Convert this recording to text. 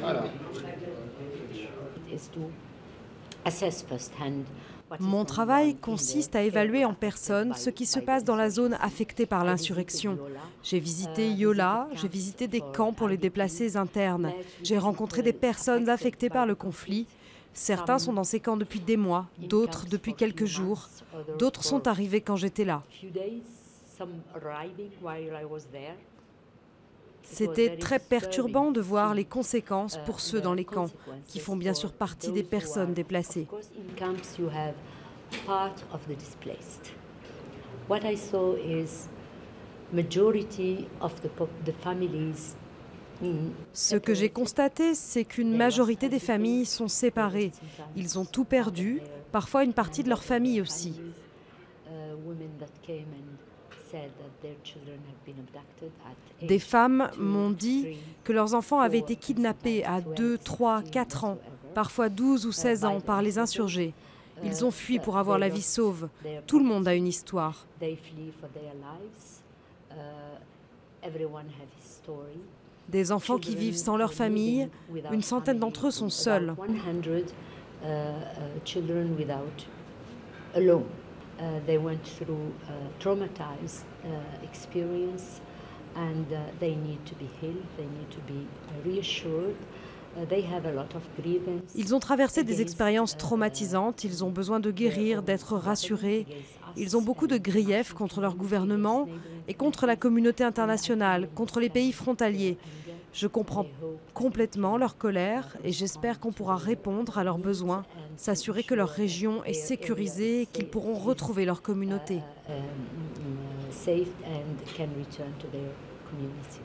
Voilà. Mon travail consiste à évaluer en personne ce qui se passe dans la zone affectée par l'insurrection. J'ai visité Yola, j'ai visité des camps pour les déplacés internes. J'ai rencontré des personnes affectées par le conflit. Certains sont dans ces camps depuis des mois, d'autres depuis quelques jours. D'autres sont arrivés quand j'étais là. C'était très perturbant de voir les conséquences pour ceux dans les camps, qui font bien sûr partie des personnes déplacées. Ce que j'ai constaté, c'est qu'une majorité des familles sont séparées. Ils ont tout perdu, parfois une partie de leur famille aussi. Des femmes m'ont dit que leurs enfants avaient été kidnappés à 2, 3, 4 ans, parfois 12 ou 16 ans par les insurgés. Ils ont fui pour avoir la vie sauve. Tout le monde a une histoire. Des enfants qui vivent sans leur famille, une centaine d'entre eux sont seuls. They went through traumatized experience and they need to be healed, they need to be reassured. They have a lot of grievance. Ils ont traversé des expériences traumatisantes, ils ont besoin de guérir, d'être rassurés. Ils ont beaucoup de griefs contre leur gouvernement et contre la communauté internationale, contre les pays frontaliers. Je comprends complètement leur colère et j'espère qu'on pourra répondre à leurs besoins, s'assurer que leur région est sécurisée et qu'ils pourront retrouver leur communauté. Safe and can return to their community.